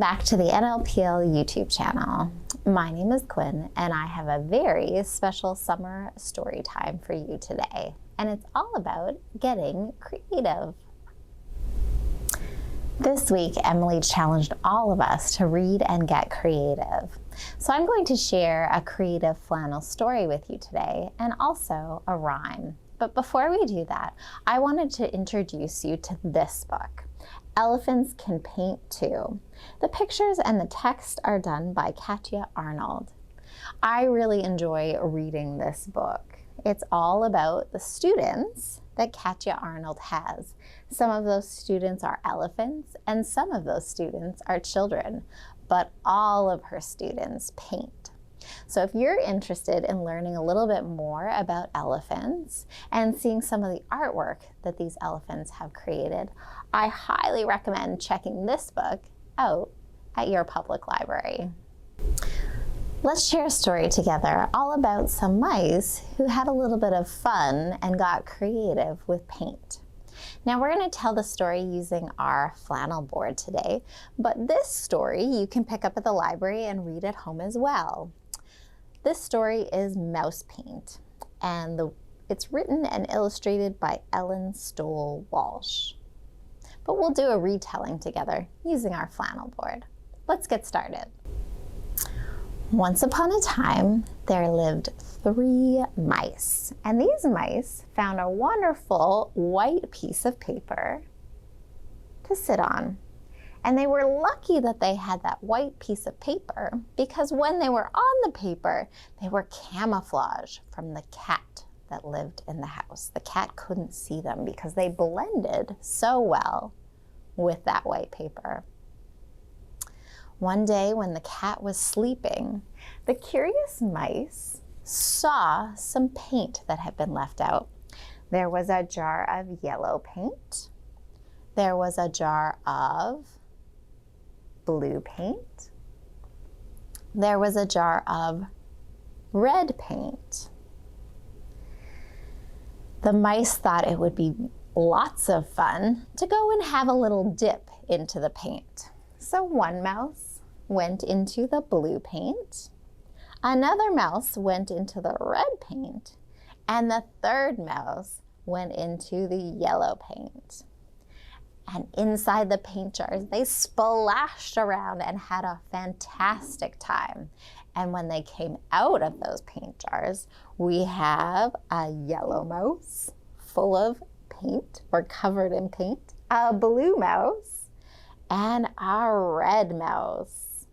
back to the NLPL YouTube channel. My name is Quinn and I have a very special summer story time for you today. And it's all about getting creative. This week, Emily challenged all of us to read and get creative. So I'm going to share a creative flannel story with you today and also a rhyme. But before we do that, I wanted to introduce you to this book. Elephants Can Paint Too. The pictures and the text are done by Katya Arnold. I really enjoy reading this book. It's all about the students that Katya Arnold has. Some of those students are elephants and some of those students are children, but all of her students paint. So if you're interested in learning a little bit more about elephants and seeing some of the artwork that these elephants have created, I highly recommend checking this book out at your public library. Let's share a story together all about some mice who had a little bit of fun and got creative with paint. Now we're going to tell the story using our flannel board today, but this story you can pick up at the library and read at home as well. This story is Mouse Paint, and it's written and illustrated by Ellen Stoll Walsh. But we'll do a retelling together using our flannel board. Let's get started. Once upon a time, there lived 3 mice, and these mice found a wonderful white piece of paper to sit on. And they were lucky that they had that white piece of paper because when they were on the paper, they were camouflaged from the cat that lived in the house. The cat couldn't see them because they blended so well with that white paper. One day when the cat was sleeping, the curious mice saw some paint that had been left out. There was a jar of yellow paint. There was a jar of blue paint. There was a jar of red paint. The mice thought it would be lots of fun to go and have a little dip into the paint. So one mouse went into the blue paint, another mouse went into the red paint, and the third mouse went into the yellow paint. And inside the paint jars, they splashed around and had a fantastic time. And when they came out of those paint jars, we have a yellow mouse full of paint or covered in paint, a blue mouse, and a red mouse.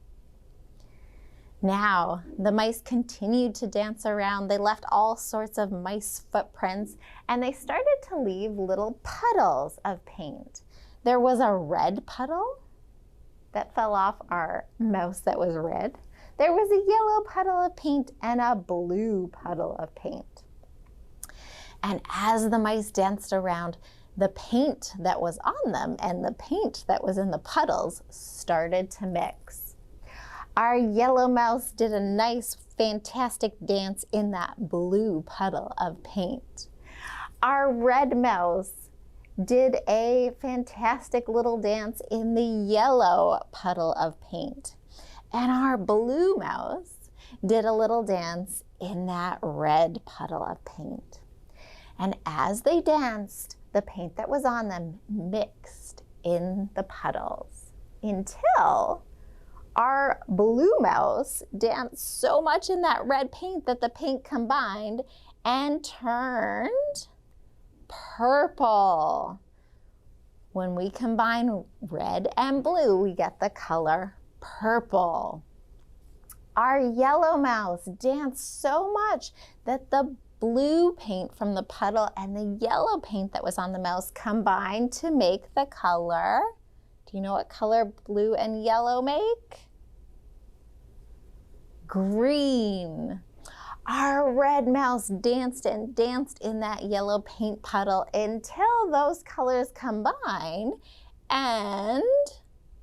Now, the mice continued to dance around. They left all sorts of mice footprints, and they started to leave little puddles of paint. There was a red puddle that fell off our mouse that was red. There was a yellow puddle of paint and a blue puddle of paint. And as the mice danced around, the paint that was on them and the paint that was in the puddles started to mix. Our yellow mouse did a nice, fantastic dance in that blue puddle of paint. Our red mouse did a fantastic little dance in the yellow puddle of paint. And our blue mouse did a little dance in that red puddle of paint. And as they danced, the paint that was on them mixed in the puddles until our blue mouse danced so much in that red paint that the paint combined and turned purple. When we combine red and blue, we get the color purple. Our yellow mouse danced so much that the blue paint from the puddle and the yellow paint that was on the mouse combined to make the color. Do you know what color blue and yellow make? Green. Our red mouse danced and danced in that yellow paint puddle until those colors combined and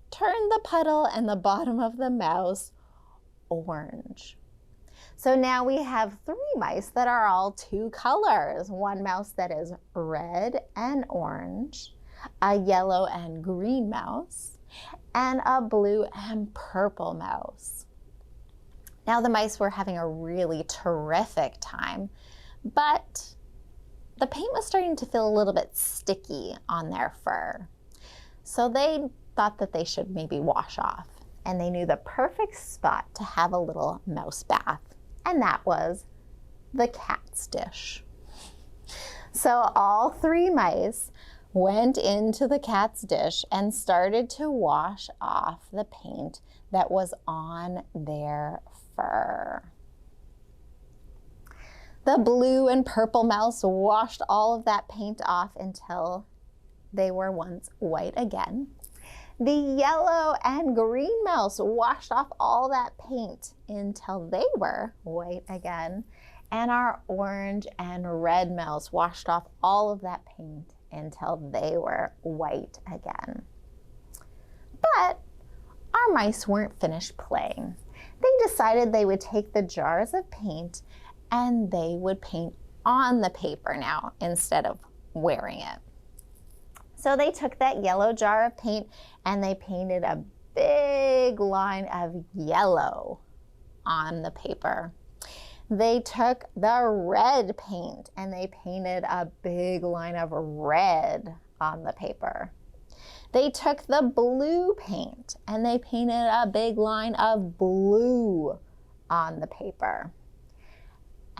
turned the puddle and the bottom of the mouse orange. So now we have 3 mice that are all 2 colors. One mouse that is red and orange, a yellow and green mouse, and a blue and purple mouse. Now the mice were having a really terrific time, but the paint was starting to feel a little bit sticky on their fur. So they thought that they should maybe wash off, and they knew the perfect spot to have a little mouse bath, and that was the cat's dish. So all three mice went into the cat's dish and started to wash off the paint that was on their fur. The blue and purple mouse washed all of that paint off until they were once white again. The yellow and green mouse washed off all that paint until they were white again. And our orange and red mouse washed off all of that paint until they were white again. But our mice weren't finished playing. They decided they would take the jars of paint and they would paint on the paper now instead of wearing it. So they took that yellow jar of paint and they painted a big line of yellow on the paper. They took the red paint and they painted a big line of red on the paper. They took the blue paint and they painted a big line of blue on the paper.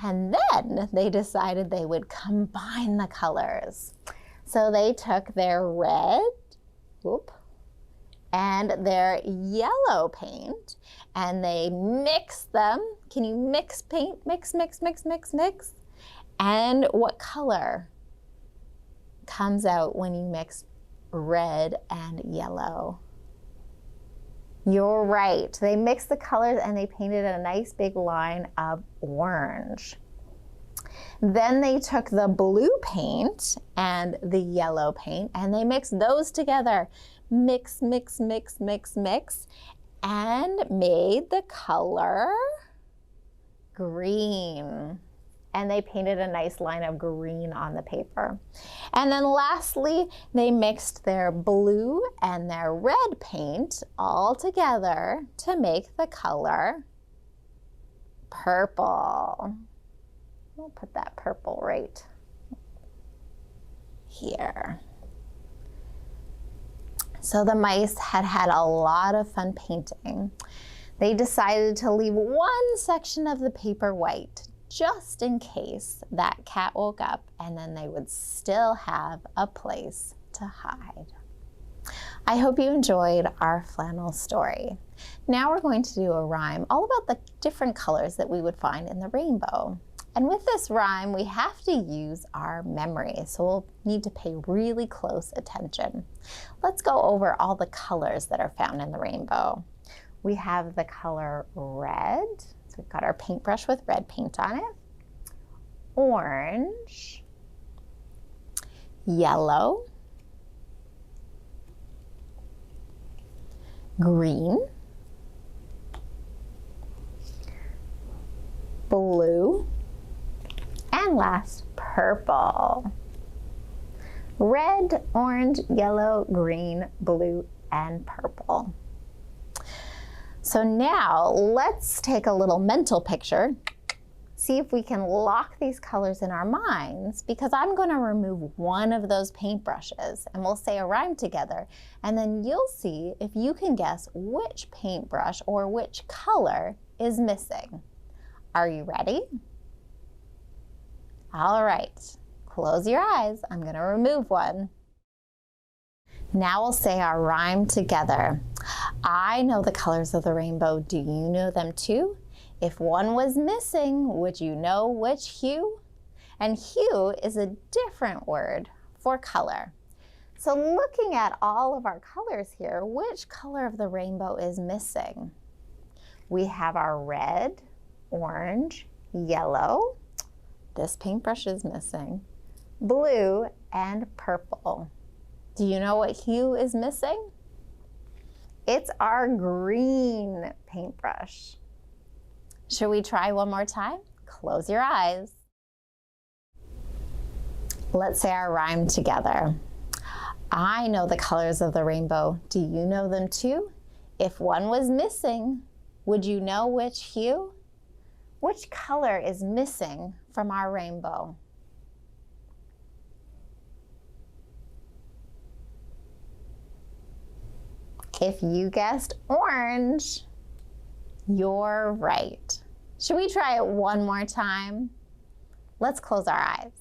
And then they decided they would combine the colors. So they took their red, and their yellow paint, and they mixed them. Can you mix paint? Mix, mix, mix, mix, mix. And what color comes out when you mix red and yellow? You're right. They mixed the colors and they painted a nice big line of orange. Then they took the blue paint and the yellow paint and they mixed those together. Mix, mix, mix, mix, mix, and made the color green. And they painted a nice line of green on the paper. And then lastly, they mixed their blue and their red paint all together to make the color purple. We'll put that purple right here. So the mice had had a lot of fun painting. They decided to leave one section of the paper white just in case that cat woke up, and then they would still have a place to hide. I hope you enjoyed our flannel story. Now we're going to do a rhyme all about the different colors that we would find in the rainbow. And with this rhyme, we have to use our memory, so we'll need to pay really close attention. Let's go over all the colors that are found in the rainbow. We have the color red, so we've got our paintbrush with red paint on it, orange, yellow, green, blue, and last, purple. Red, orange, yellow, green, blue, and purple. So now let's take a little mental picture, see if we can lock these colors in our minds, because I'm going to remove one of those paintbrushes and we'll say a rhyme together, and then you'll see if you can guess which paintbrush or which color is missing. Are you ready? All right, close your eyes. I'm going to remove one. Now we'll say our rhyme together. I know the colors of the rainbow. Do you know them too? If one was missing, would you know which hue? And hue is a different word for color. So looking at all of our colors here, which color of the rainbow is missing? We have our red, orange, yellow. This paintbrush is missing. Blue and purple. Do you know what hue is missing? It's our green paintbrush. Should we try one more time? Close your eyes. Let's say our rhyme together. I know the colors of the rainbow. Do you know them too? If one was missing, would you know which hue? Which color is missing from our rainbow? If you guessed orange, you're right. Should we try it one more time? Let's close our eyes.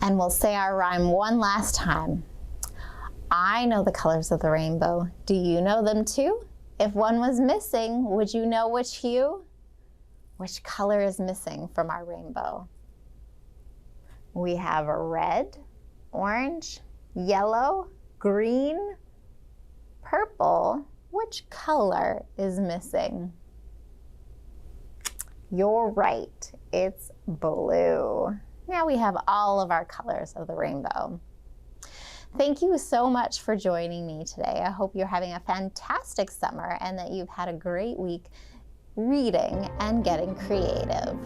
And we'll say our rhyme one last time. I know the colors of the rainbow. Do you know them too? If one was missing, would you know which hue? Which color is missing from our rainbow? We have a red, orange, yellow, green, purple. Which color is missing? You're right, it's blue. Now we have all of our colors of the rainbow. Thank you so much for joining me today. I hope you're having a fantastic summer and that you've had a great week reading and getting creative.